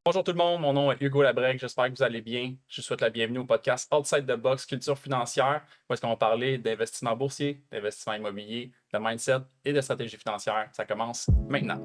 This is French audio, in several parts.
Bonjour tout le monde, mon nom est Hugo Labrec, j'espère que vous allez bien. Je vous souhaite la bienvenue au podcast Outside the Box Culture financière, où est-ce qu'on va parler d'investissement boursier, d'investissement immobilier, de mindset et de stratégie financière. Ça commence maintenant.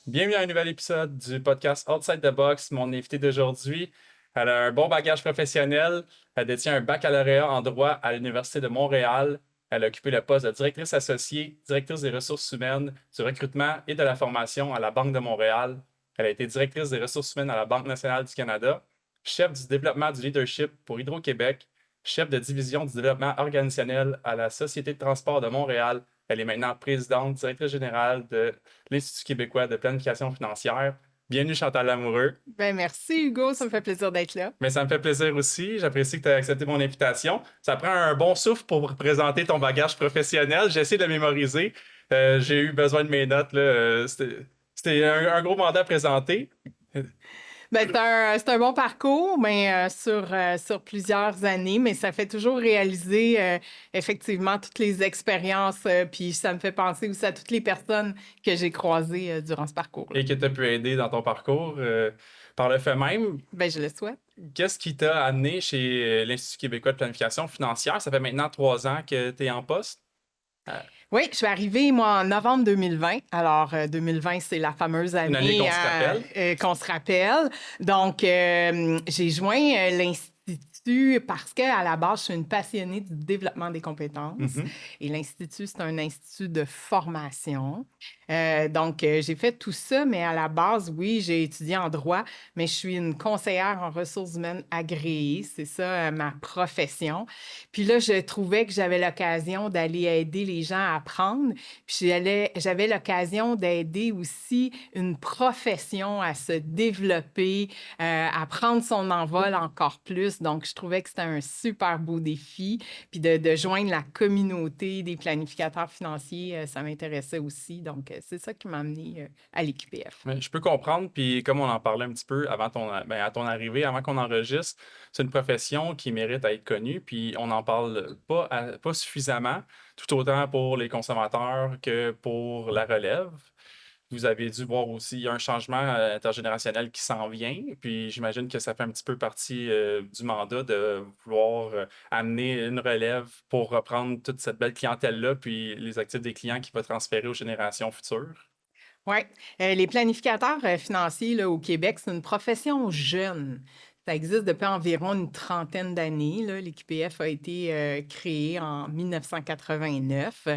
Bienvenue à un nouvel épisode du podcast Outside the Box. Mon invité d'aujourd'hui, elle a un bon bagage professionnel. Elle détient un baccalauréat en droit à l'Université de Montréal. Elle a occupé le poste de directrice associée, directrice des ressources humaines, du recrutement et de la formation à la Banque de Montréal. Elle a été directrice des ressources humaines à la Banque nationale du Canada, chef du développement du leadership pour Hydro-Québec, chef de division du développement organisationnel à la Société de transport de Montréal. Elle est maintenant présidente, directrice générale de l'Institut québécois de planification financière. Bienvenue, Chantal Lamoureux. Ben merci, Hugo. Ça me fait plaisir d'être là. Mais ça me fait plaisir aussi. J'apprécie que tu aies accepté mon invitation. Ça prend un bon souffle pour présenter ton bagage professionnel. J'essaie de le mémoriser. J'ai eu besoin de mes notes, là. C'était un gros mandat à présenter. Ben, c'est un bon parcours, mais sur plusieurs années, mais ça fait toujours réaliser effectivement toutes les expériences, puis ça me fait penser aussi à toutes les personnes que j'ai croisées durant ce parcours-là. Et que tu as pu aider dans ton parcours par le fait même. Ben, je le souhaite. Qu'est-ce qui t'a amené chez l'Institut québécois de planification financière? Ça fait maintenant 3 ans que tu es en poste. Oui, je suis arrivée, moi, en novembre 2020. Alors, 2020, c'est la fameuse année qu'on se rappelle. Donc, j'ai joint l'Institut parce qu'à la base, je suis une passionnée du développement des compétences. Mm-hmm. Et l'Institut, c'est un institut de formation. Donc, j'ai fait tout ça, mais à la base, oui, j'ai étudié en droit, mais je suis une conseillère en ressources humaines agréée. C'est ça, ma profession. Puis là, je trouvais que j'avais l'occasion d'aller aider les gens à apprendre. Puis j'avais l'occasion d'aider aussi une profession à se développer, à prendre son envol encore plus. Donc, je trouvais que c'était un super beau défi. Puis de joindre la communauté des planificateurs financiers, ça m'intéressait aussi. Donc, c'est ça qui m'a amené à l'EQPF. Je peux comprendre, puis comme on en parlait un petit peu avant à ton arrivée, avant qu'on enregistre, c'est une profession qui mérite à être connue, puis on n'en parle pas suffisamment, tout autant pour les consommateurs que pour la relève. Vous avez dû voir aussi un changement intergénérationnel qui s'en vient, puis j'imagine que ça fait un petit peu partie du mandat de vouloir amener une relève pour reprendre toute cette belle clientèle-là, puis les actifs des clients qui va transférer aux générations futures. Oui. Les planificateurs financiers là, au Québec, c'est une profession jeune. Ça existe depuis environ une trentaine d'années. L'EQPF a été créé en 1989.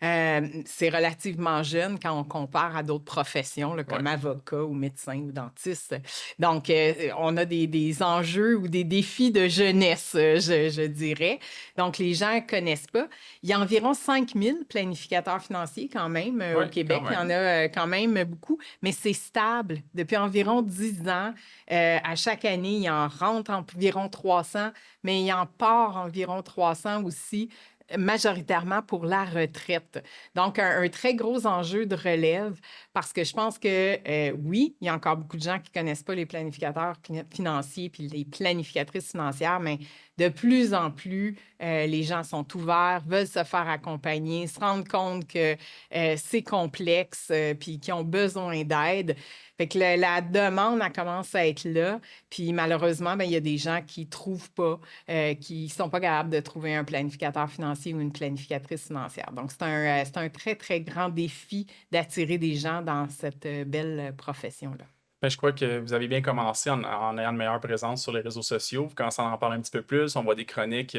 C'est relativement jeune quand on compare à d'autres professions là, comme avocat ou médecin ou dentiste. Donc, on a des enjeux ou des défis de jeunesse, je dirais. Donc, les gens ne connaissent pas. Il y a environ 5000 planificateurs financiers quand même au Québec. Il y en a quand même beaucoup, mais c'est stable. Depuis environ 10 ans, à chaque année, il en rentre environ 300, mais il en part environ 300 aussi, majoritairement pour la retraite. Donc, un très gros enjeu de relève parce que je pense que, oui, il y a encore beaucoup de gens qui ne connaissent pas les planificateurs financiers puis les planificatrices financières, mais de plus en plus, les gens sont ouverts, veulent se faire accompagner, se rendent compte que c'est complexe puis qu'ils ont besoin d'aide. Fait que la demande, elle commence à être là. Puis malheureusement, il y a des gens qui ne trouvent pas, qui ne sont pas capables de trouver un planificateur financier ou une planificatrice financière. Donc, c'est un très, très grand défi d'attirer des gens dans cette belle profession-là. Je crois que vous avez bien commencé en ayant une meilleure présence sur les réseaux sociaux. Vous commencez à en parler un petit peu plus. On voit des chroniques,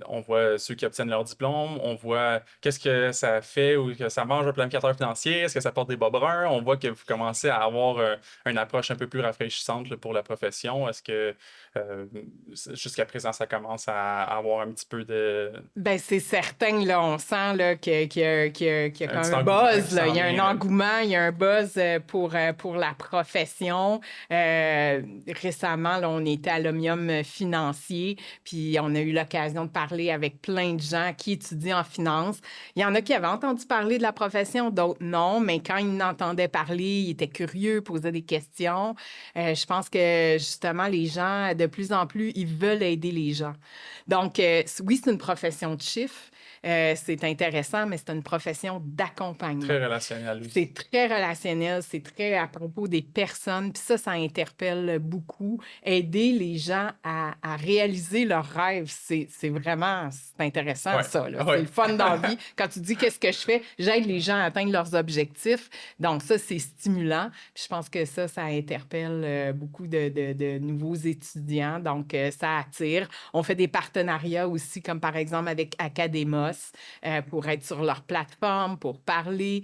on voit ceux qui obtiennent leur diplôme, on voit qu'est-ce que ça fait ou que ça mange un planificateur financier, est-ce que ça porte des bas bruns. On voit que vous commencez à avoir une approche un peu plus rafraîchissante là, pour la profession. Est-ce que jusqu'à présent, ça commence à avoir un petit peu de... Bien, c'est certain, là, on sent là, qu'il y a comme un buzz. Là. Il y a un engouement, il y a un buzz pour la profession. profession. Récemment, là, on était à l'Omnium financier, puis on a eu l'occasion de parler avec plein de gens qui étudient en finance. Il y en a qui avaient entendu parler de la profession, d'autres non, mais quand ils en entendaient parler, ils étaient curieux, posaient des questions. Je pense que justement, les gens, de plus en plus, ils veulent aider les gens. Donc, oui, c'est une profession de chiffres. C'est intéressant, mais c'est une profession d'accompagnement. Très relationnel, oui. C'est très relationnel, c'est très à propos des personnes, puis ça interpelle beaucoup. Aider les gens à réaliser leurs rêves, c'est vraiment c'est intéressant, Ouais, ça, là. C'est ouais. le fun dans la vie. Quand tu dis qu'est-ce que je fais, j'aide les gens à atteindre leurs objectifs. Donc, ça, c'est stimulant. Puis je pense que ça interpelle beaucoup de nouveaux étudiants. Donc, ça attire. On fait des partenariats aussi, comme par exemple avec Academos, pour être sur leur plateforme, pour parler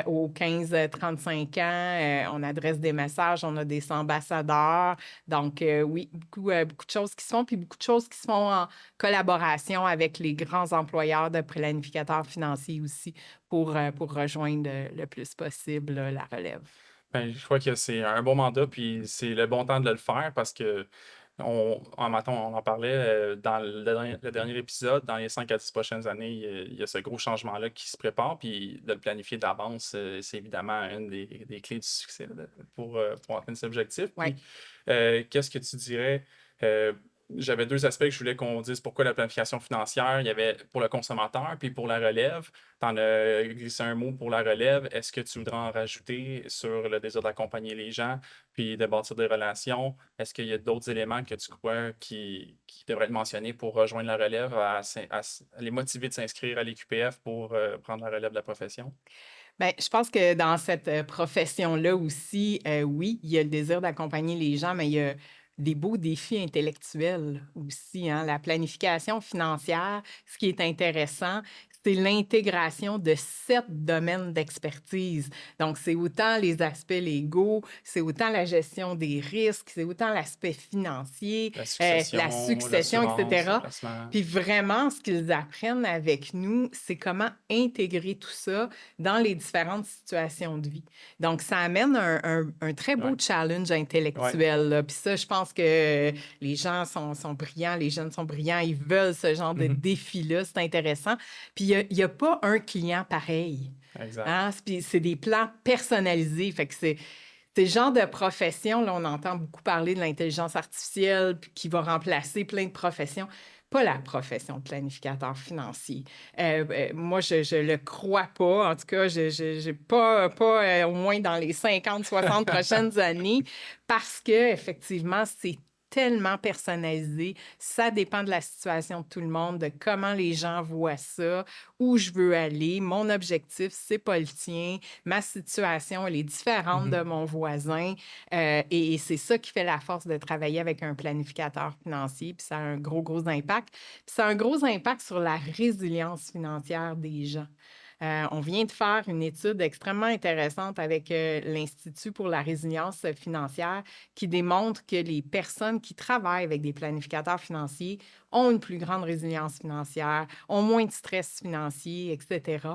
aux 15-35 ans. On adresse des messages, on a des ambassadeurs. Donc, oui, beaucoup de choses qui se font, puis beaucoup de choses qui se font en collaboration avec les grands employeurs de planificateurs financiers aussi pour rejoindre le plus possible la relève. Ben, je crois que c'est un bon mandat, puis c'est le bon temps de le faire parce que on en parlait dans le dernier épisode. Dans les 5 à 10 prochaines années, il y a ce gros changement-là qui se prépare, puis de le planifier d'avance, c'est évidemment une des clés du succès là, pour atteindre cet objectif. Ouais. Puis, qu'est-ce que tu dirais? J'avais deux aspects que je voulais qu'on dise pourquoi la planification financière. Il y avait pour le consommateur, puis pour la relève. Tu en as glissé un mot pour la relève. Est-ce que tu voudrais en rajouter sur le désir d'accompagner les gens, puis de bâtir des relations? Est-ce qu'il y a d'autres éléments que tu crois qui devraient être mentionnés pour rejoindre la relève, à les motiver de s'inscrire à l'EQPF pour prendre la relève de la profession? Bien, je pense que dans cette profession-là aussi, oui, il y a le désir d'accompagner les gens, mais il y a des beaux défis intellectuels aussi, hein. La planification financière, ce qui est intéressant, c'est l'intégration de 7 domaines d'expertise. Donc, c'est autant les aspects légaux, c'est autant la gestion des risques, c'est autant l'aspect financier, La succession, la succession, l'assurance, le etc. placement. Puis vraiment, ce qu'ils apprennent avec nous, c'est comment intégrer tout ça dans les différentes situations de vie. Donc, ça amène un très beau Ouais. challenge intellectuel, là. Puis ça, je pense que les gens sont brillants, les jeunes sont brillants, ils veulent ce genre de défi-là, c'est intéressant. Puis il y a pas un client pareil, Exact. hein. Puis c'est des plans personnalisés, fait que c'est le genre de profession, là, on entend beaucoup parler de l'intelligence artificielle puis qui va remplacer plein de professions. Pas la profession de planificateur financier. Moi, je le crois pas. En tout cas, je pas au moins dans les 50, 60 prochaines années, parce que effectivement, c'est tellement personnalisé. Ça dépend de la situation de tout le monde, de comment les gens voient ça, où je veux aller. Mon objectif, c'est pas le tien. Ma situation, elle est différente de mon voisin. Et c'est ça qui fait la force de travailler avec un planificateur financier. Puis ça a un gros impact. Puis ça a un gros impact sur la résilience financière des gens. On vient de faire une étude extrêmement intéressante avec l'Institut pour la résilience financière qui démontre que les personnes qui travaillent avec des planificateurs financiers ont une plus grande résilience financière, ont moins de stress financier, etc.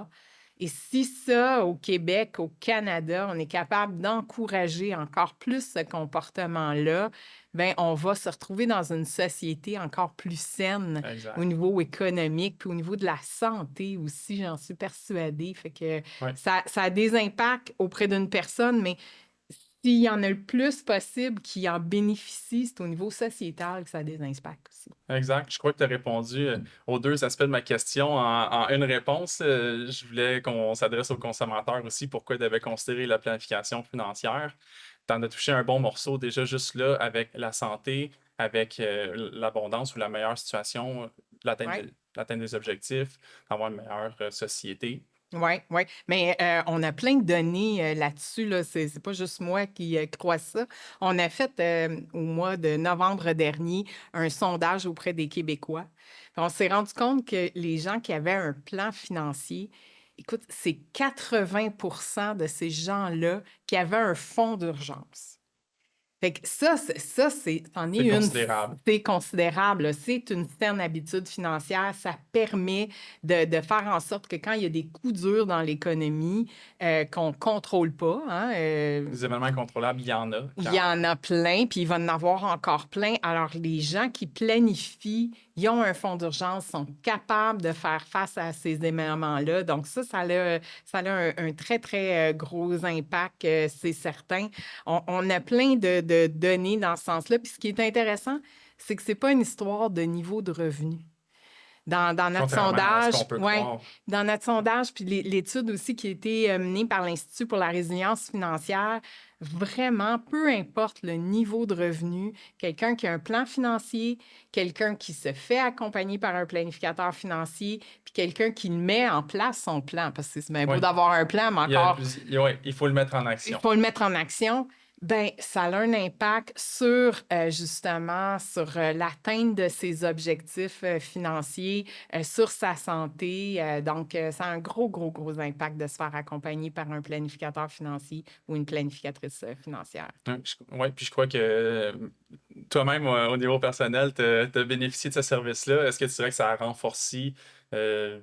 Et si ça, au Québec, au Canada, on est capable d'encourager encore plus ce comportement-là, bien, on va se retrouver dans une société encore plus saine Exact. au niveau économique, puis au niveau de la santé aussi, j'en suis persuadée. Fait que Ouais. ça a des impacts auprès d'une personne, mais s'il y en a le plus possible qui en bénéficient, c'est au niveau sociétal que ça a des impacts aussi. Exact. Je crois que tu as répondu aux deux aspects de ma question en une réponse. Je voulais qu'on s'adresse aux consommateurs aussi, pourquoi ils devaient considérer la planification financière. Tu en as touché un bon morceau déjà juste là avec la santé, avec l'abondance ou la meilleure situation, Ouais. l'atteinte des objectifs, avoir une meilleure société. Oui, oui. Mais on a plein de données là-dessus. Là. C'est pas juste moi qui crois ça. On a fait au mois de novembre dernier un sondage auprès des Québécois. Puis on s'est rendu compte que les gens qui avaient un plan financier, écoute, c'est 80 de ces gens-là qui avaient un fonds d'urgence. Fait que c'en est C'est une, considérable. c'est considérable, là. C'est une saine habitude financière. Ça permet de faire en sorte que quand il y a des coups durs dans l'économie, qu'on contrôle pas, hein, Des événements incontrôlables, il y en a, il y clairement. en a plein, puis il va en avoir encore plein. Alors, les gens qui planifient, ils ont un fonds d'urgence, sont capables de faire face à ces événements-là. Donc, ça a un très, très gros impact, c'est certain. On a plein de données dans ce sens-là. Puis, ce qui est intéressant, c'est que c'est pas une histoire de niveau de revenu. Dans notre Contrairement à ce sondage, qu'on peut ouais, croire. dans notre sondage, puis l'étude aussi qui a été menée par l'Institut pour la résilience financière, vraiment, peu importe le niveau de revenu, quelqu'un qui a un plan financier, quelqu'un qui se fait accompagner par un planificateur financier, puis quelqu'un qui met en place son plan, parce que c'est bien beau Oui, d'avoir un plan, mais encore, il faut le mettre en il action. faut le mettre en action. Ben, ça a un impact sur, justement, sur l'atteinte de ses objectifs financiers, sur sa santé. Donc, ça a un gros, gros, gros impact de se faire accompagner par un planificateur financier ou une planificatrice financière. Oui, puis je crois que toi-même, au niveau personnel, tu as bénéficié de ce service-là. Est-ce que tu dirais que ça a renforcé euh,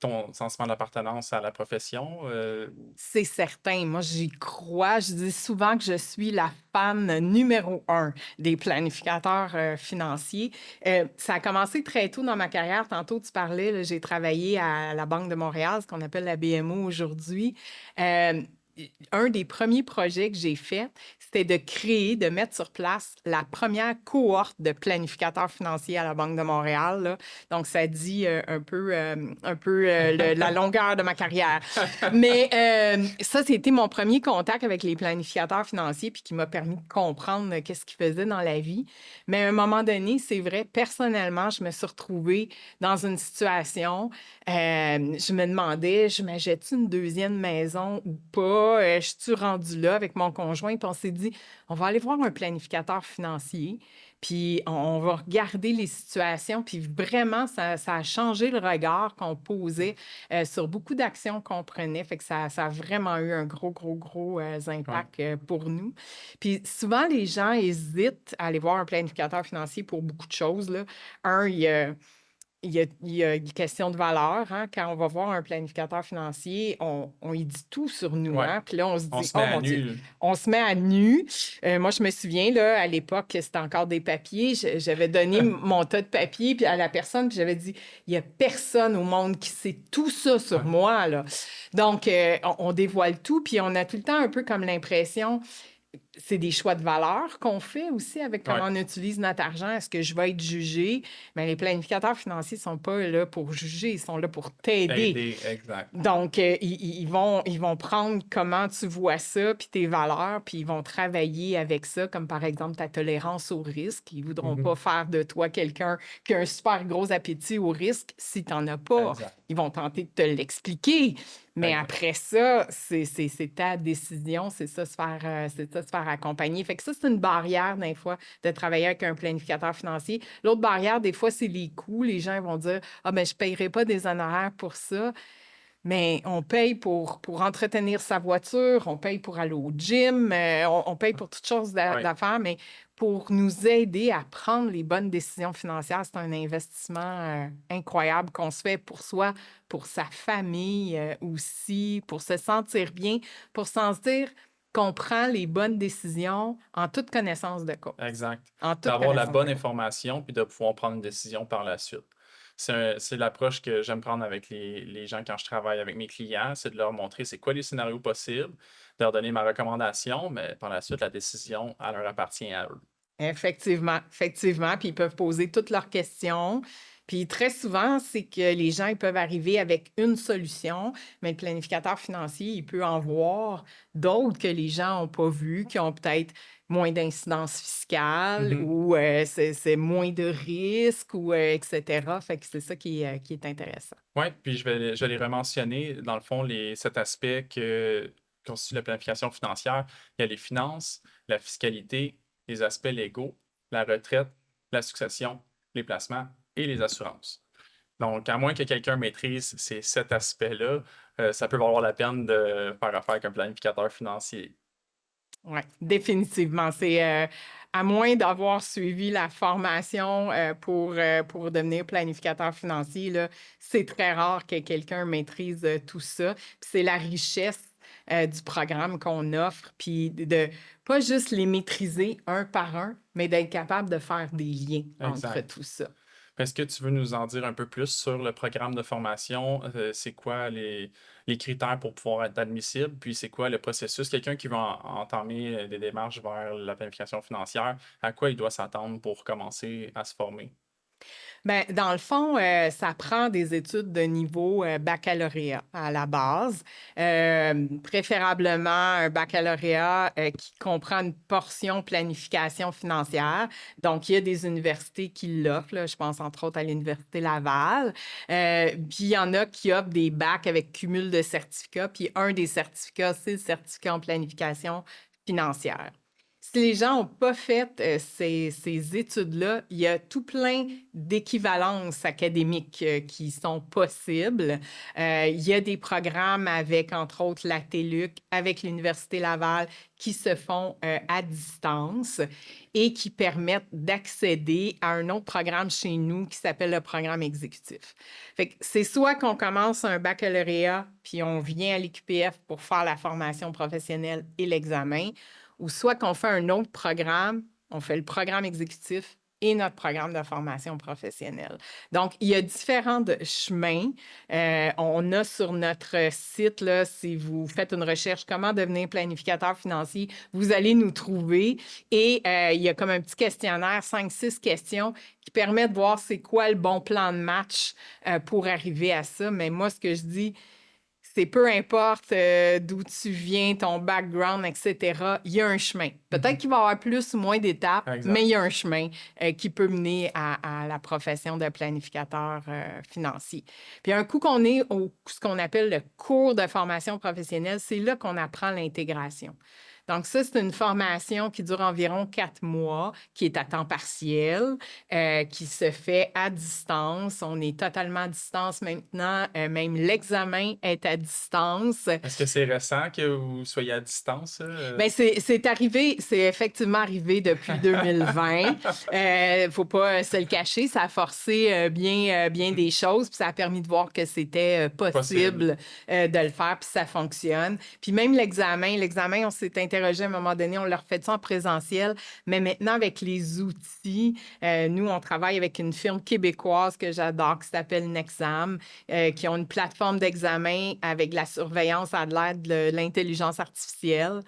ton sentiment d'appartenance à la profession? C'est certain. Moi, j'y crois. Je dis souvent que je suis la fan numéro un des planificateurs financiers. Ça a commencé très tôt dans ma carrière. Tantôt, tu parlais, là, j'ai travaillé à la Banque de Montréal, ce qu'on appelle la BMO aujourd'hui. Euh, un des premiers projets que j'ai fait, c'était de créer, de mettre sur place la première cohorte de planificateurs financiers à la Banque de Montréal, là. Donc, ça dit la longueur de ma carrière. Mais ça, c'était mon premier contact avec les planificateurs financiers, puis qui m'a permis de comprendre qu'est-ce qu'ils faisaient dans la vie. Mais à un moment donné, c'est vrai, personnellement, je me suis retrouvée dans une situation, je me demandais, je m'achète une deuxième maison ou pas? Je suis rendue là avec mon conjoint, puis on s'est dit, on va aller voir un planificateur financier. Puis on va regarder les situations, puis vraiment, ça a changé le regard qu'on posait sur beaucoup d'actions qu'on prenait. Fait que ça a vraiment eu un gros, gros, gros Ouais. impact pour nous. Puis souvent, les gens hésitent à aller voir un planificateur financier pour beaucoup de choses, là. Un, il y a une question de valeur, hein. Quand on va voir un planificateur financier, on y dit tout sur nous, Ouais. hein. Puis là, on se On dit, se met oh à mon Dieu, nu. on se met à nu. Moi, je me souviens, là, à l'époque, c'était encore des papiers. J'avais donné mon tas de papiers puis à la personne, puis j'avais dit, il n'y a personne au monde qui sait tout ça sur Ouais. moi, là. Donc, on dévoile tout, puis on a tout le temps un peu comme l'impression, c'est des choix de valeur qu'on fait aussi avec comment Ouais. on utilise notre argent. Est-ce que je vais être jugé? Mais les planificateurs financiers ne sont pas là pour juger, ils sont là pour t'aider. Aider, exact. Donc, ils vont prendre comment tu vois ça, puis tes valeurs, puis ils vont travailler avec ça, comme par exemple ta tolérance au risque. Ils ne voudront pas faire de toi quelqu'un qui a un super gros appétit au risque si tu n'en as pas. Exact. Ils vont tenter de te l'expliquer. Mais Exact. après ça, c'est ta décision, c'est ça, se faire accompagner. Fait que ça, c'est une barrière, des fois, de travailler avec un planificateur financier. L'autre barrière, des fois, c'est les coûts. Les gens vont dire, ah, ben je ne paierai pas des honoraires pour ça. Mais on paye pour entretenir sa voiture, on paye pour aller au gym, on paye pour toutes choses Ouais. d'affaires, mais pour nous aider à prendre les bonnes décisions financières, c'est un investissement incroyable qu'on se fait pour soi, pour sa famille aussi, pour se sentir bien, pour se sentir qu'on prend les bonnes décisions en toute connaissance de cause. Exact. En toute D'avoir la connaissance bonne de cause. information puis de pouvoir prendre une décision par la suite. C'est l'approche que j'aime prendre avec les gens quand je travaille avec mes clients, c'est de leur montrer c'est quoi les scénarios possibles, de leur donner ma recommandation, mais par la suite, la décision, elle leur appartient à eux. Effectivement, effectivement. Puis ils peuvent poser toutes leurs questions. Puis très souvent, c'est que les gens ils peuvent arriver avec une solution, mais le planificateur financier, il peut en voir d'autres que les gens n'ont pas vues, qui ont peut-être moins d'incidence fiscale Mhm. ou c'est moins de risques, ou etc. Fait que c'est ça qui est intéressant. Oui, puis je vais les rementionner, dans le fond, cet aspect que constitue la planification financière. Il y a les finances, la fiscalité, les aspects légaux, la retraite, la succession, les placements et les assurances. Donc, à moins que quelqu'un maîtrise ces 7 aspects-là, ça peut valoir la peine de faire affaire avec un planificateur financier. Oui, définitivement. C'est à moins d'avoir suivi la formation pour devenir planificateur financier, là, c'est très rare que quelqu'un maîtrise tout ça. Puis c'est la richesse du programme qu'on offre, puis de pas juste les maîtriser un par un, mais d'être capable de faire des liens entre Exact. tout ça. Est-ce que tu veux nous en dire un peu plus sur le programme de formation? C'est quoi les critères pour pouvoir être admissible? Puis c'est quoi le processus? Quelqu'un qui veut entamer des démarches vers la planification financière, à quoi il doit s'attendre pour commencer à se former? Ben, dans le fond, ça prend des études de niveau baccalauréat à la base, préférablement un baccalauréat qui comprend une portion planification financière. Donc, il y a des universités qui l'offrent, là, je pense entre autres à l'Université Laval. Puis, il y en a qui offrent des bacs avec cumul de certificats. Puis, un des certificats, c'est le certificat en planification financière. Si les gens n'ont pas fait ces études-là, il y a tout plein d'équivalences académiques qui sont possibles. Il y a des programmes avec, entre autres, la TELUC, avec l'Université Laval, qui se font à distance et qui permettent d'accéder à un autre programme chez nous qui s'appelle le programme exécutif. Fait que c'est soit qu'on commence un baccalauréat, puis on vient à l'UQPF pour faire la formation professionnelle et l'examen, ou soit qu'on fait un autre programme, on fait le programme exécutif et notre programme de formation professionnelle. Donc, il y a différents chemins. On a sur notre site, là, si vous faites une recherche comment devenir planificateur financier, vous allez nous trouver. Et il y a comme un petit questionnaire, 5-6 questions qui permettent de voir c'est quoi le bon plan de match pour arriver à ça. Mais moi, ce que je dis, c'est peu importe d'où tu viens, ton background, etc., il y a un chemin. Peut-être qu'il va y avoir plus ou moins d'étapes, Exact. mais il y a un chemin qui peut mener à la profession de planificateur financier. Puis un coup qu'on est au ce qu'on appelle le cours de formation professionnelle, c'est là qu'on apprend l'intégration. Donc ça, c'est une formation qui dure environ 4 mois, qui est à temps partiel, qui se fait à distance. On est totalement à distance maintenant. Même l'examen est à distance. Est-ce que c'est récent que vous soyez à distance? Bien, c'est arrivé, c'est effectivement arrivé depuis 2020. Faut pas se le cacher, ça a forcé bien des choses, puis ça a permis de voir que c'était possible de le faire, puis ça fonctionne. Puis même l'examen, on s'est interrogé à un moment donné, on leur fait ça en présentiel, mais maintenant avec les outils, nous, on travaille avec une firme québécoise que j'adore qui s'appelle Nexam, qui ont une plateforme d'examen avec la surveillance à l'aide de l'intelligence artificielle.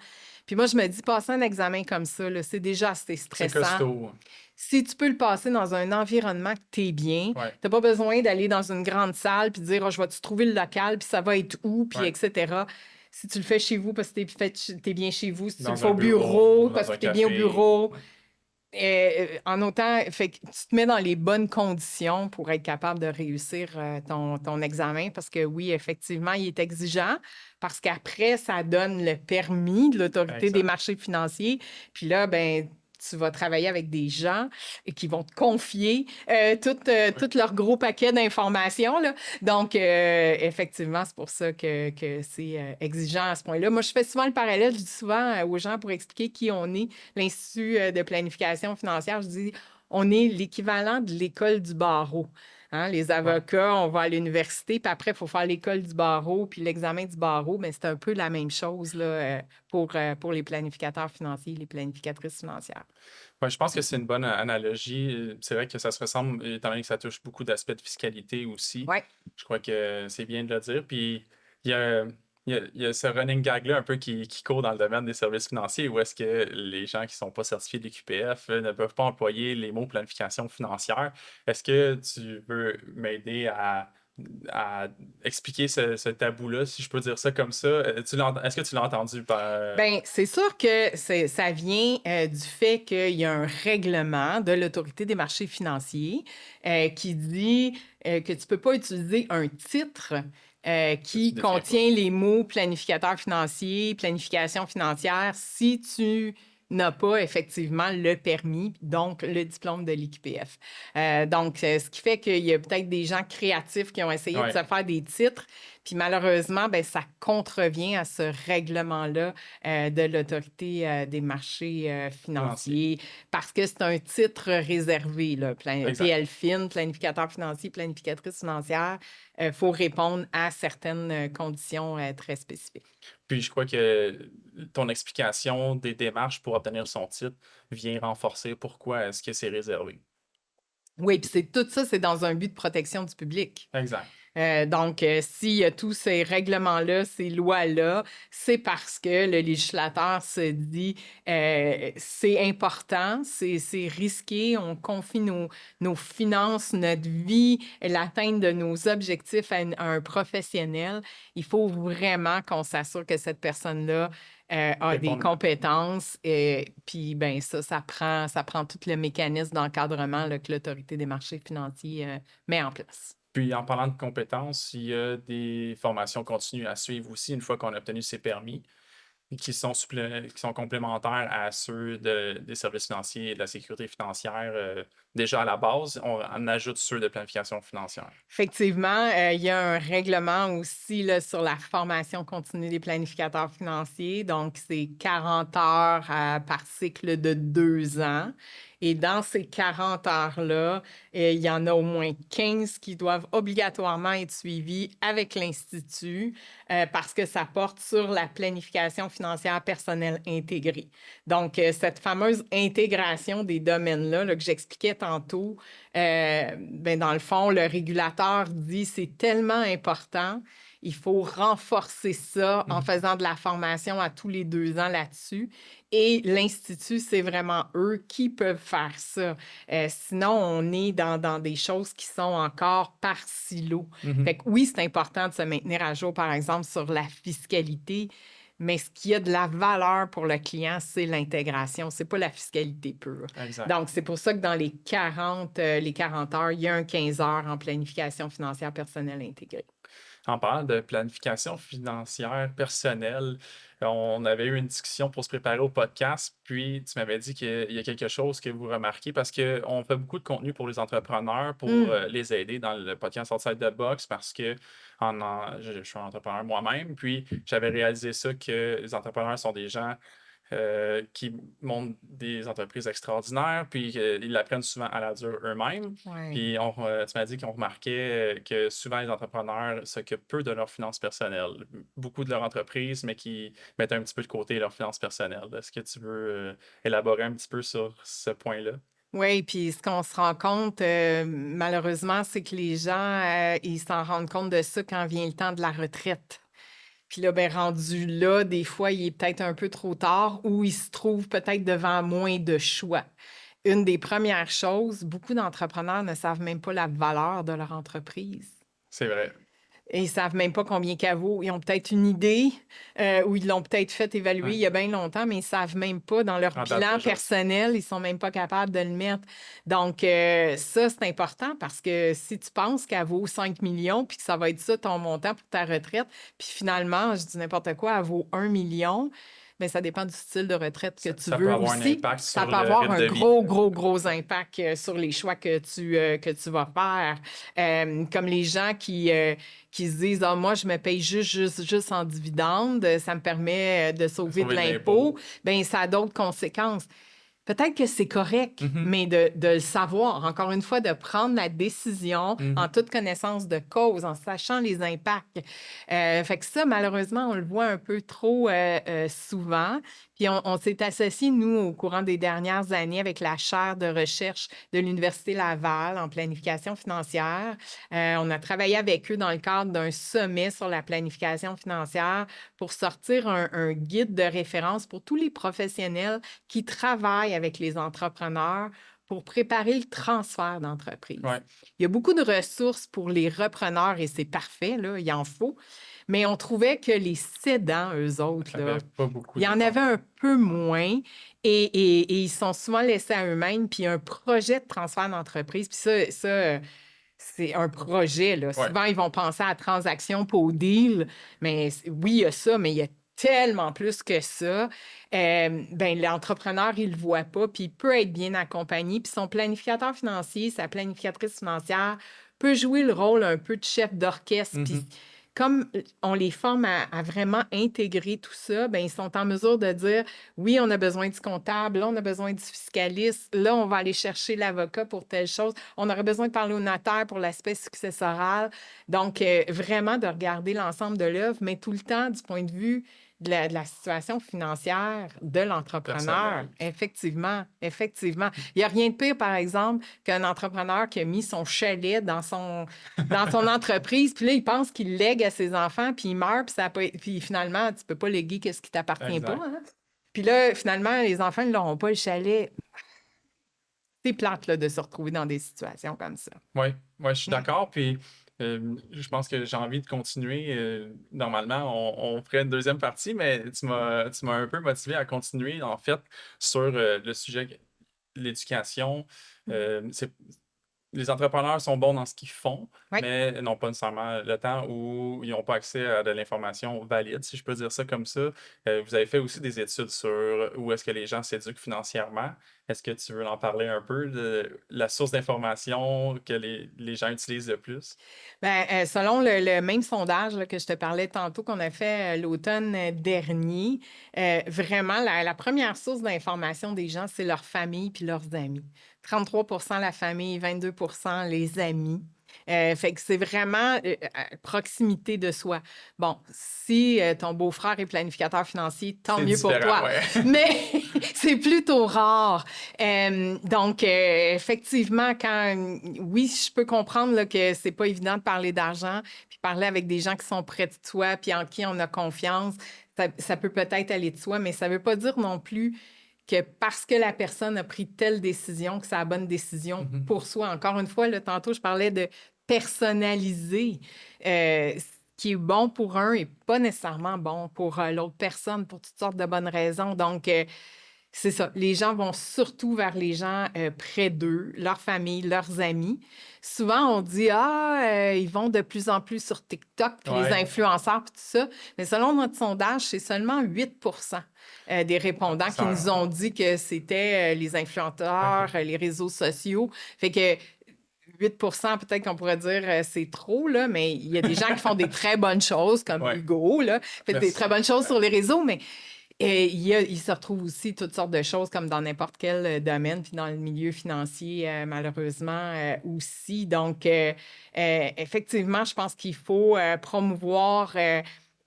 Puis moi, je me dis, passer un examen comme ça, là, c'est déjà assez stressant. C'est costaud. Si tu peux le passer dans un environnement que tu es bien, Ouais. tu n'as pas besoin d'aller dans une grande salle puis de dire, oh, je vais-tu trouver le local, puis ça va être où, puis Ouais. etc. Si tu le fais chez vous parce que tu es bien chez vous, si tu Dans le fais un au bureau dans parce que un tu es bien au café. bureau, en autant, fait que tu te mets dans les bonnes conditions pour être capable de réussir ton examen parce que oui, effectivement, il est exigeant parce qu'après, ça donne le permis de l'Autorité Exact. des marchés financiers. Puis là, ben tu vas travailler avec des gens qui vont te confier tout leur gros paquet d'informations, là. Donc, effectivement, c'est pour ça que c'est exigeant à ce point-là. Moi, je fais souvent le parallèle, je dis souvent aux gens pour expliquer qui on est, l'Institut de planification financière, je dis, on est l'équivalent de l'école du barreau. Hein, les avocats, on va à l'université, puis après, il faut faire l'école du barreau, puis l'examen du barreau, mais c'est un peu la même chose là, pour les planificateurs financiers, les planificatrices financières. Ouais, je pense que c'est une bonne analogie. C'est vrai que ça se ressemble, étant donné que ça touche beaucoup d'aspects de fiscalité aussi. Oui. Je crois que c'est bien de le dire. Puis, il y a, il y a ce running gag-là un peu qui court dans le domaine des services financiers où est-ce que les gens qui ne sont pas certifiés de l'UQPF ne peuvent pas employer les mots planification financière. Est-ce que tu veux m'aider à expliquer ce tabou-là, si je peux dire ça comme ça? Est-ce que tu l'as entendu par... Bien, c'est sûr que ça vient du fait qu'il y a un règlement de l'Autorité des marchés financiers qui dit que tu ne peux pas utiliser un titre qui contient les mots planificateur financier, planification financière, si tu n'a pas effectivement le permis, donc le diplôme de l'IQPF. Donc, ce qui fait qu'il y a peut-être des gens créatifs qui ont essayé de Ouais. se faire des titres, puis malheureusement, ben, ça contrevient à ce règlement-là de l'Autorité des marchés financiers parce que c'est un titre réservé, là, Exact. PLFIN, planificateur financier, planificatrice financière. Il faut répondre à certaines conditions très spécifiques. Puis je crois que ton explication des démarches pour obtenir son titre vient renforcer pourquoi est-ce que c'est réservé. Oui, puis tout ça, c'est dans un but de protection du public. Exact. Donc, s'il y a tous ces règlements-là, ces lois-là, c'est parce que le législateur se dit c'est important, c'est risqué, on confie nos finances, notre vie, l'atteinte de nos objectifs à un professionnel. Il faut vraiment qu'on s'assure que cette personne-là a des compétences. Puis, ben ça prend tout le mécanisme d'encadrement là, que l'Autorité des marchés financiers met en place. Puis en parlant de compétences, il y a des formations continues à suivre aussi une fois qu'on a obtenu ses permis, qui sont complémentaires à ceux des services financiers et de la sécurité financière. Déjà à la base, on ajoute ceux de planification financière. Effectivement, il y a un règlement aussi là, sur la formation continue des planificateurs financiers. Donc, c'est 40 heures par cycle de 2 ans. Et dans ces 40 heures-là, il y en a au moins 15 qui doivent obligatoirement être suivies avec l'Institut parce que ça porte sur la planification financière personnelle intégrée. Donc, cette fameuse intégration des domaines-là là, que j'expliquais tantôt, ben, dans le fond, le régulateur dit c'est tellement important. Il faut renforcer ça en faisant de la formation à tous les 2 ans là-dessus. Et l'Institut, c'est vraiment eux qui peuvent faire ça. Sinon, on est dans des choses qui sont encore par silo. Fait que oui, c'est important de se maintenir à jour, par exemple, sur la fiscalité, mais ce qui a de la valeur pour le client, c'est l'intégration. C'est pas la fiscalité pure. Exact. Donc, c'est pour ça que dans les 40 heures, il y a un 15 heures en planification financière personnelle intégrée. En parlant de planification financière personnelle, on avait eu une discussion pour se préparer au podcast, puis tu m'avais dit qu'il y a quelque chose que vous remarquez parce qu'on fait beaucoup de contenu pour les entrepreneurs, pour les aider dans le podcast Outside the Box parce que je suis un entrepreneur moi-même, puis j'avais réalisé ça que les entrepreneurs sont des gens qui montent des entreprises extraordinaires, puis ils l'apprennent souvent à la dure eux-mêmes. Ouais. Puis tu m'as dit qu'on remarquait que souvent les entrepreneurs s'occupent peu de leurs finances personnelles, beaucoup de leur entreprise, mais qui mettent un petit peu de côté leurs finances personnelles. Est-ce que tu veux élaborer un petit peu sur ce point-là? Oui, puis ce qu'on se rend compte, malheureusement, c'est que les gens, ils s'en rendent compte de ça quand vient le temps de la retraite. Puis là, ben, rendu là, des fois, il est peut-être un peu trop tard ou ils se trouvent peut-être devant moins de choix. Une des premières choses, beaucoup d'entrepreneurs ne savent même pas la valeur de leur entreprise. C'est vrai. Et ils ne savent même pas combien qu'elle vaut. Ils ont peut-être une idée ou ils l'ont peut-être fait évaluer il y a bien longtemps, mais ils ne savent même pas. Dans leur bilan personnel, ils ne sont même pas capables de le mettre. Donc, ça, c'est important parce que si tu penses qu'elle vaut 5 millions puis que ça va être ça ton montant pour ta retraite, puis finalement, je dis n'importe quoi, elle vaut 1 million, bien, ça dépend du style de retraite que tu veux aussi. Ça peut avoir un gros impact sur les choix que tu vas faire. Comme les gens qui se disent « Ah, moi, je me paye juste en dividendes, ça me permet de sauver de l'impôt. » Bien, ça a d'autres conséquences. Peut-être que c'est correct, mais de le savoir, encore une fois, de prendre la décision en toute connaissance de cause, en sachant les impacts. Fait que ça, malheureusement, on le voit un peu trop souvent. Puis on s'est associé, nous, au courant des dernières années avec la chaire de recherche de l'Université Laval en planification financière. On a travaillé avec eux dans le cadre d'un sommet sur la planification financière pour sortir un guide de référence pour tous les professionnels qui travaillent avec les entrepreneurs pour préparer le transfert d'entreprise. Ouais. Il y a beaucoup de ressources pour les repreneurs et c'est parfait, là, il en faut. Mais on trouvait que les cédants, eux autres, là, il y en avait un peu moins et ils sont souvent laissés à eux-mêmes. Puis un projet de transfert d'entreprise, puis ça c'est un projet. Là. Ouais. Souvent, ils vont penser à la transaction pour deal. Mais oui, il y a ça, mais il y a tellement plus que ça. Ben, l'entrepreneur, il le voit pas, puis il peut être bien accompagné. Puis son planificateur financier, sa planificatrice financière peut jouer le rôle un peu de chef d'orchestre. Puis comme on les forme à vraiment intégrer tout ça, ben, ils sont en mesure de dire, oui, on a besoin du comptable, là, on a besoin du fiscaliste, là, on va aller chercher l'avocat pour telle chose, on aurait besoin de parler au notaire pour l'aspect successoral. Donc, vraiment de regarder l'ensemble de l'œuvre, mais tout le temps du point de vue de la situation financière de l'entrepreneur. Personnel. Effectivement, effectivement. Il n'y a rien de pire, par exemple, qu'un entrepreneur qui a mis son chalet dans son entreprise, puis là, il pense qu'il lègue à ses enfants, puis il meurt, puis, puis finalement, tu ne peux pas léguer ce qui ne t'appartient pas. Exact. Hein? Puis là, finalement, les enfants ne l'auront pas le chalet. C'est plate là, de se retrouver dans des situations comme ça. Oui, je suis d'accord. Puis je pense que j'ai envie de continuer. Normalement, on ferait une deuxième partie, mais tu m'as un peu motivé à continuer, en fait, sur le sujet de l'éducation. C'est les entrepreneurs sont bons dans ce qu'ils font, Oui. mais n'ont pas nécessairement le temps ou ils n'ont pas accès à de l'information valide, si je peux dire ça comme ça. Vous avez fait aussi des études sur où est-ce que les gens s'éduquent financièrement. Est-ce que tu veux en parler un peu de la source d'information que les gens utilisent le plus? Ben, selon le même sondage là, que je te parlais tantôt qu'on a fait l'automne dernier, vraiment, la première source d'information des gens, c'est leur famille puis leurs amis. 33 la famille, 22 les amis. Fait que c'est vraiment à proximité de soi. Bon, si ton beau-frère est planificateur financier, tant C'est mieux pour différent, toi. ouais. Mais c'est plutôt rare. Donc, effectivement, oui, je peux comprendre là, que c'est pas évident de parler d'argent, puis parler avec des gens qui sont près de toi, puis en qui on a confiance, ça peut peut-être aller de soi, mais ça veut pas dire non plus que parce que la personne a pris telle décision, que c'est la bonne décision pour soi. Encore une fois, là, tantôt, je parlais de personnaliser. Ce qui est bon pour un n'est pas nécessairement bon pour l'autre personne, pour toutes sortes de bonnes raisons. Donc, c'est ça. Les gens vont surtout vers les gens près d'eux, leur famille, leurs amis. Souvent, on dit, ils vont de plus en plus sur TikTok, puis les influenceurs, puis tout ça. Mais selon notre sondage, c'est seulement 8 des répondants qui nous ont dit que c'était les influenceurs, les réseaux sociaux. Fait que 8 peut-être qu'on pourrait dire c'est trop, là, mais il y a des gens qui font des très bonnes choses, comme Hugo, là, fait des très bonnes choses sur les réseaux, mais il se retrouve aussi toutes sortes de choses comme dans n'importe quel domaine, puis dans le milieu financier, malheureusement, aussi. Donc, effectivement, je pense qu'il faut promouvoir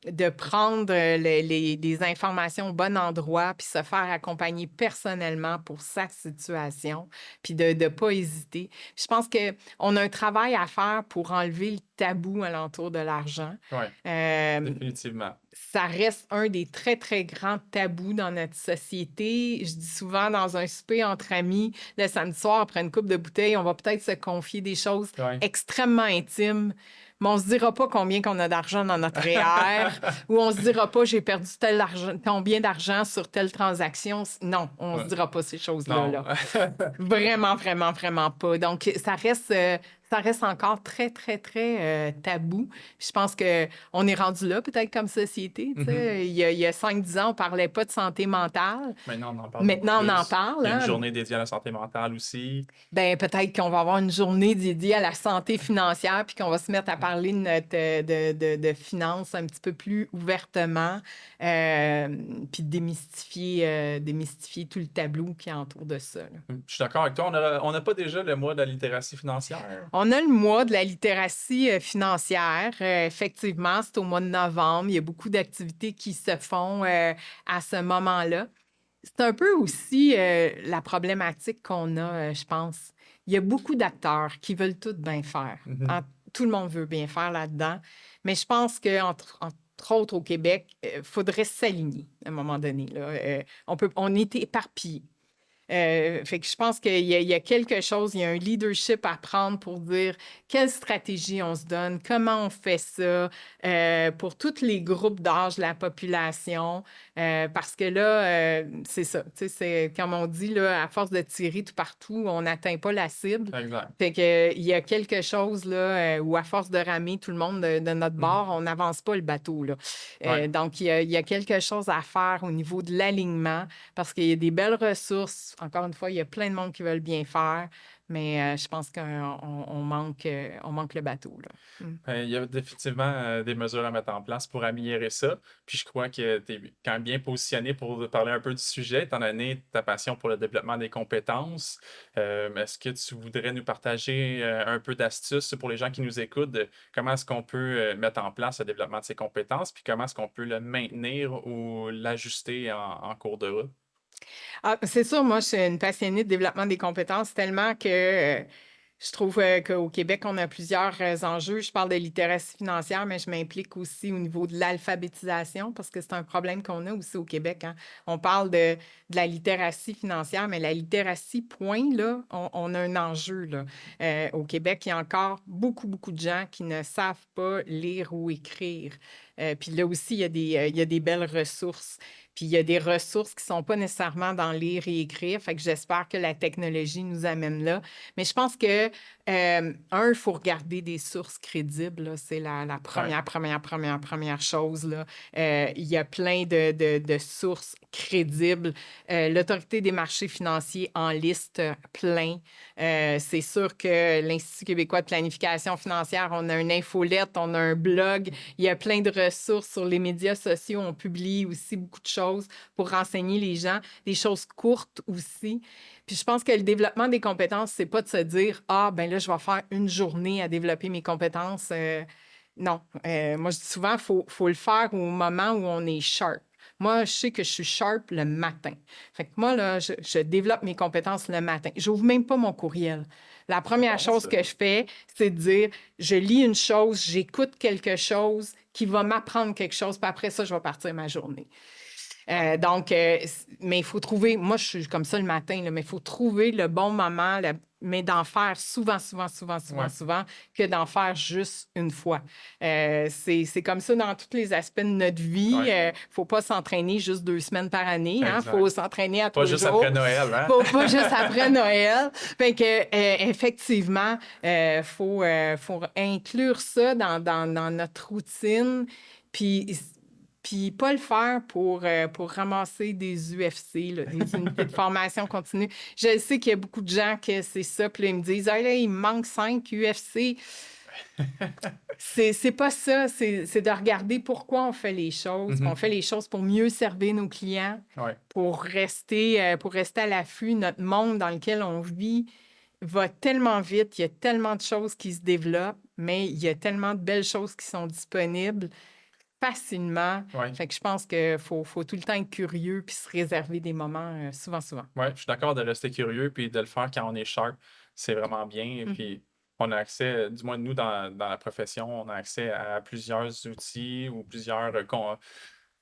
de prendre des informations au bon endroit, puis se faire accompagner personnellement pour sa situation, puis de ne pas hésiter. Je pense qu'on a un travail à faire pour enlever le tabou alentour de l'argent. Oui, définitivement. Ça reste un des très, très grands tabous dans notre société. Je dis souvent, dans un souper entre amis, le samedi soir, après une coupe de bouteille, on va peut-être se confier des choses extrêmement intimes, mais on ne se dira pas combien qu'on a d'argent dans notre REER ou on ne se dira pas j'ai perdu combien d'argent sur telle transaction. Non, on ne se dira pas ces choses-là. Là. Vraiment, vraiment, vraiment pas. Donc, ça reste encore très, très, très tabou. Je pense qu'on est rendu là, peut-être, comme société. Il y a 5-10 ans, on ne parlait pas de santé mentale. Maintenant, on en parle. Maintenant, on en parle. Il y a une journée dédiée à la santé mentale aussi. Ben, peut-être qu'on va avoir une journée dédiée à la santé financière puis qu'on va se mettre à parler de finances un petit peu plus ouvertement puis démystifier tout le tableau qui entoure de ça. Là. Je suis d'accord avec toi. On n'a pas déjà le mois de la littératie financière? On a le mois de la littératie financière. Effectivement, c'est au mois de novembre. Il y a beaucoup d'activités qui se font à ce moment-là. C'est un peu aussi la problématique qu'on a, je pense. Il y a beaucoup d'acteurs qui veulent tout bien faire. Tout le monde veut bien faire là-dedans. Mais je pense qu'entre autres au Québec, il faudrait s'aligner à un moment donné. Là. On est éparpillés. Fait que je pense qu'il y a quelque chose, il y a un leadership à prendre pour dire quelle stratégie on se donne, comment on fait ça pour tous les groupes d'âge de la population. Parce que là, c'est ça. Tu sais, c'est comme on dit, là, à force de tirer tout partout, on n'atteint pas la cible. Exact. Fait que, il y a quelque chose là, où à force de ramer tout le monde de notre bord, on n'avance pas le bateau. Là. Ouais. Donc, il y a quelque chose à faire au niveau de l'alignement parce qu'il y a des belles ressources. Encore une fois, il y a plein de monde qui veulent bien faire, mais je pense qu'on manque le bateau. Là. Il y a définitivement des mesures à mettre en place pour améliorer ça. Puis je crois que tu es quand même bien positionné pour parler un peu du sujet, étant donné ta passion pour le développement des compétences. Est-ce que tu voudrais nous partager un peu d'astuces pour les gens qui nous écoutent de comment est-ce qu'on peut mettre en place le développement de ces compétences, puis comment est-ce qu'on peut le maintenir ou l'ajuster en cours de route? Ah, c'est sûr, moi, je suis une passionnée de développement des compétences tellement que je trouve qu'au Québec, on a plusieurs enjeux. Je parle de littératie financière, mais je m'implique aussi au niveau de l'alphabétisation parce que c'est un problème qu'on a aussi au Québec. Hein. On parle de la littératie financière, mais la littératie, point, là, on a un enjeu. Là. Au Québec, il y a encore beaucoup, beaucoup de gens qui ne savent pas lire ou écrire. Puis là aussi, il y a des belles ressources. Puis il y a des ressources qui ne sont pas nécessairement dans lire et écrire. Fait que j'espère que la technologie nous amène là. Mais je pense que, il faut regarder des sources crédibles. Là. C'est la Ouais. première chose. Là. Il y a plein de sources crédibles. L'Autorité des marchés financiers en liste plein. C'est sûr que l'Institut québécois de planification financière, on a une infolette, on a un blog. Il y a plein de ressources sur les médias sociaux. On publie aussi beaucoup de choses pour renseigner les gens, des choses courtes aussi. Puis je pense que le développement des compétences, c'est pas de se dire « Ah, ben là, je vais faire une journée à développer mes compétences. Non. Moi, je dis souvent, faut le faire au moment où on est sharp. Moi, je sais que je suis sharp le matin. Fait que moi, là, je développe mes compétences le matin. Je n'ouvre même pas mon courriel. La C'est première bon, chose ça. que je fais, c'est de dire, je lis une chose, j'écoute quelque chose qui va m'apprendre quelque chose, puis après ça, je vais partir ma journée. Mais il faut trouver, moi je suis comme ça le matin, là, mais il faut trouver le bon moment, mais d'en faire souvent, Ouais. que d'en faire juste une fois. C'est comme ça dans tous les aspects de notre vie. Ouais. Il ne faut pas s'entraîner juste 2 semaines par année. Il Exact. faut s'entraîner à tous Pas les juste jours. après Noël, hein? Pas juste après Noël. Fait que, effectivement, faut inclure ça dans notre routine. Puis pas le faire pour ramasser des UFC, là, des unités de formation continue. Je sais qu'il y a beaucoup de gens que c'est ça, puis là, ils me disent « Ah là, il me manque 5 UFC. » C'est pas ça, c'est de regarder pourquoi on fait les choses. On fait les choses pour mieux servir nos clients, Ouais. pour rester à l'affût. Notre monde dans lequel on vit va tellement vite, il y a tellement de choses qui se développent, mais il y a tellement de belles choses qui sont disponibles facilement. Ouais. Fait que je pense qu'il faut tout le temps être curieux puis se réserver des moments souvent. Ouais, je suis d'accord de rester curieux puis de le faire quand on est sharp. C'est vraiment bien. Et Mhm. puis, on a accès, du moins nous, dans la profession, on a accès à plusieurs outils ou plusieurs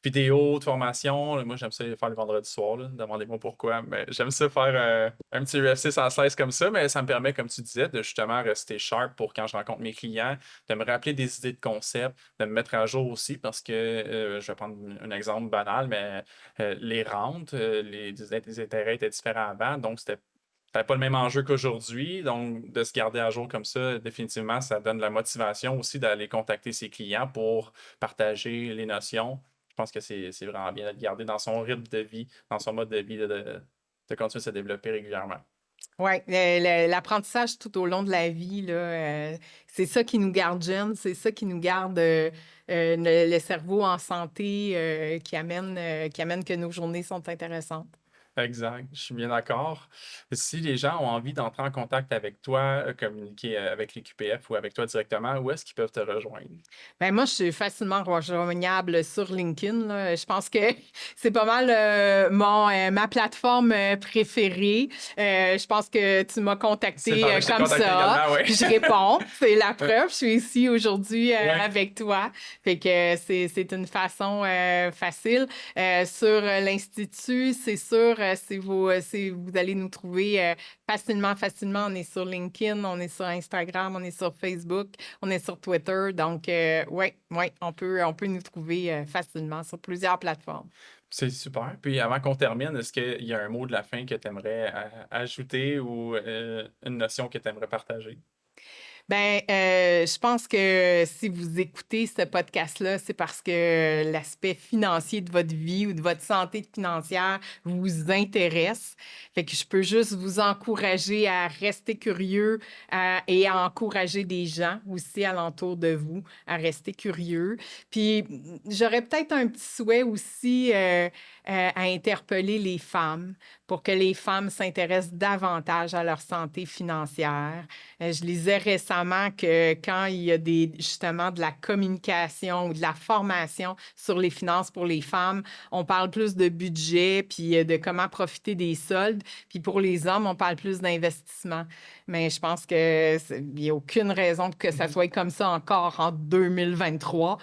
vidéos de formation. Moi, j'aime ça les faire le vendredi soir. Là. Demandez-moi pourquoi. Mais j'aime ça faire un petit UFC sans cesse comme ça. Mais ça me permet, comme tu disais, de justement rester sharp pour quand je rencontre mes clients, de me rappeler des idées de concept, de me mettre à jour aussi parce que, je vais prendre un exemple banal, mais les rentes, les intérêts étaient différents avant. Donc, c'était pas le même enjeu qu'aujourd'hui. Donc, de se garder à jour comme ça, définitivement, ça donne la motivation aussi d'aller contacter ses clients pour partager les notions. Je pense que c'est vraiment bien de le garder dans son rythme de vie, dans son mode de vie, de continuer à se développer régulièrement. Oui, l'apprentissage tout au long de la vie, là, c'est ça qui nous garde jeunes, c'est ça qui nous garde le cerveau en santé, qui amène que nos journées sont intéressantes. Exact, je suis bien d'accord. Si les gens ont envie d'entrer en contact avec toi, communiquer avec les QPF ou avec toi directement, où est-ce qu'ils peuvent te rejoindre? Ben moi, je suis facilement rejoignable sur LinkedIn. Là. Je pense que c'est pas mal ma plateforme préférée. Je pense que tu m'as contacté Je t'ai comme contacté ça. également, oui. Puis je réponds. C'est la preuve. Je suis ici aujourd'hui Ouais. avec toi. Fait que c'est une façon facile. Sur l'Institut, c'est sûr, Vous allez nous trouver facilement. On est sur LinkedIn, on est sur Instagram, on est sur Facebook, on est sur Twitter. Donc, oui, on peut nous trouver facilement sur plusieurs plateformes. C'est super. Puis avant qu'on termine, est-ce qu'il y a un mot de la fin que tu aimerais ajouter ou une notion que tu aimerais partager? Je pense que si vous écoutez ce podcast-là, c'est parce que l'aspect financier de votre vie ou de votre santé financière vous intéresse. Fait que je peux juste vous encourager à rester curieux et à encourager des gens aussi alentour de vous à rester curieux. Puis j'aurais peut-être un petit souhait aussi à interpeller les femmes pour que les femmes s'intéressent davantage à leur santé financière. Je lisais récemment que quand il y a justement de la communication ou de la formation sur les finances pour les femmes, on parle plus de budget puis de comment profiter des soldes. Puis pour les hommes, on parle plus d'investissement. Mais je pense qu'il n'y a aucune raison que ça soit comme ça encore en 2023.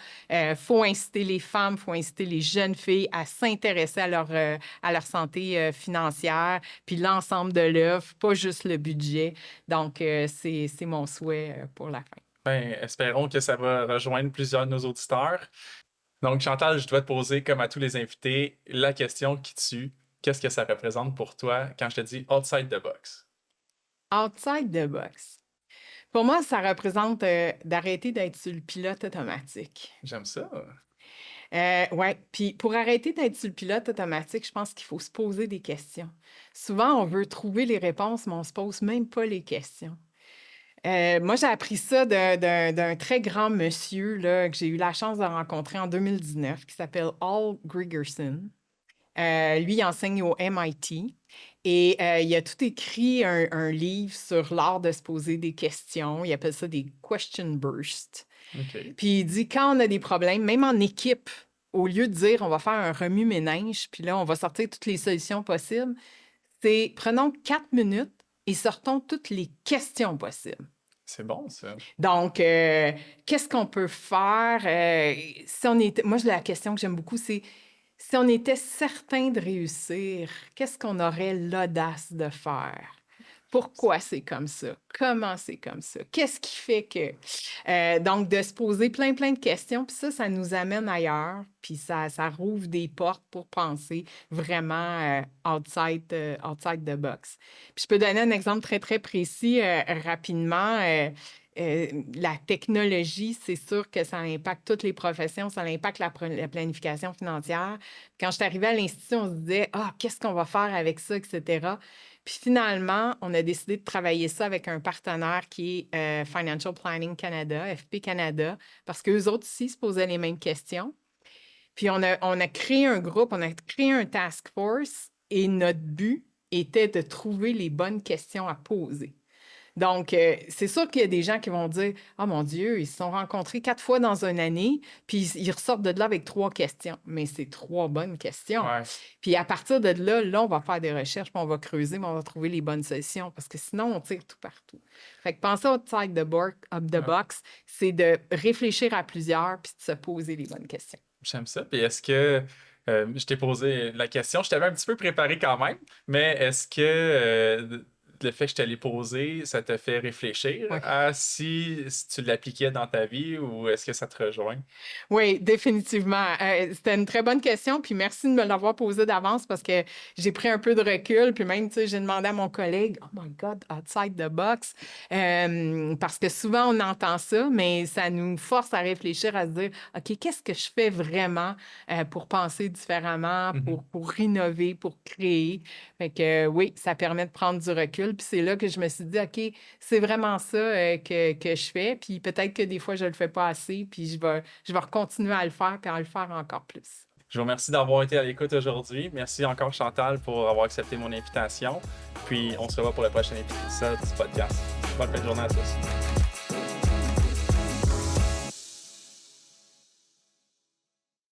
Faut inciter les femmes, faut inciter les jeunes filles à s'intéresser à leur santé financière, puis l'ensemble de l'œuvre, pas juste le budget. Donc, c'est mon souhait pour la fin. Espérons que ça va rejoindre plusieurs de nos auditeurs. Donc, Chantal, je dois te poser, comme à tous les invités, la question qui tue. Qu'est-ce que ça représente pour toi quand je te dis « outside the box » ? Outside the box. Pour moi, ça représente d'arrêter d'être sur le pilote automatique. J'aime ça. Oui, puis pour arrêter d'être sur le pilote automatique, je pense qu'il faut se poser des questions. Souvent, on veut trouver les réponses, mais on ne se pose même pas les questions. Moi, j'ai appris ça d'un très grand monsieur là, que j'ai eu la chance de rencontrer en 2019, qui s'appelle Al Gregerson. Lui, il enseigne au MIT et il a tout écrit un livre sur l'art de se poser des questions. Il appelle ça des question bursts. Okay. Puis il dit, quand on a des problèmes, même en équipe, au lieu de dire on va faire un remue-ménage, puis là, on va sortir toutes les solutions possibles, c'est prenons 4 minutes et sortons toutes les questions possibles. C'est bon, ça. Donc, qu'est-ce qu'on peut faire? Moi, la question que j'aime beaucoup, c'est si on était certain de réussir, qu'est-ce qu'on aurait l'audace de faire? Pourquoi c'est comme ça? Comment c'est comme ça? Qu'est-ce qui fait que... donc, de se poser plein de questions, puis ça nous amène ailleurs, puis ça rouvre des portes pour penser vraiment outside the box. Puis je peux donner un exemple très précis rapidement. La technologie, c'est sûr que ça impacte toutes les professions, ça impacte la planification financière. Quand je suis arrivée à l'Institut, on se disait « Ah, qu'est-ce qu'on va faire avec ça, etc. » Puis finalement, on a décidé de travailler ça avec un partenaire qui est Financial Planning Canada, FP Canada, parce qu'eux autres aussi se posaient les mêmes questions. Puis on a créé un groupe, on a créé un task force et notre but était de trouver les bonnes questions à poser. Donc, c'est sûr qu'il y a des gens qui vont dire « Ah, mon Dieu, ils se sont rencontrés 4 fois dans une année, puis ils ressortent de là avec 3 questions. » Mais c'est 3 bonnes questions. Ouais. Puis à partir de là, on va faire des recherches, puis on va creuser, mais on va trouver les bonnes solutions, parce que sinon, on tire tout partout. Fait que penser outside the box, c'est de réfléchir à plusieurs, puis de se poser les bonnes questions. J'aime ça. Puis est-ce que... je t'ai posé la question, je t'avais un petit peu préparé quand même, mais est-ce que... le fait que je te l'ai posé, ça te fait réfléchir à si tu l'appliquais dans ta vie ou est-ce que ça te rejoint? Oui, définitivement. C'était une très bonne question, puis merci de me l'avoir posée d'avance parce que j'ai pris un peu de recul, puis même, tu sais, j'ai demandé à mon collègue, « Oh my God, outside the box », parce que souvent, on entend ça, mais ça nous force à réfléchir, à se dire, « OK, qu'est-ce que je fais vraiment pour penser différemment, pour innover, pour créer? » Fait que oui, ça permet de prendre du recul. Puis c'est là que je me suis dit, OK, c'est vraiment ça que je fais. Puis peut-être que des fois, je ne le fais pas assez. Puis je vais continuer à le faire puis à le faire encore plus. Je vous remercie d'avoir été à l'écoute aujourd'hui. Merci encore, Chantal, pour avoir accepté mon invitation. Puis on se revoit pour le prochain épisode du podcast. Bonne fin de journée à tous.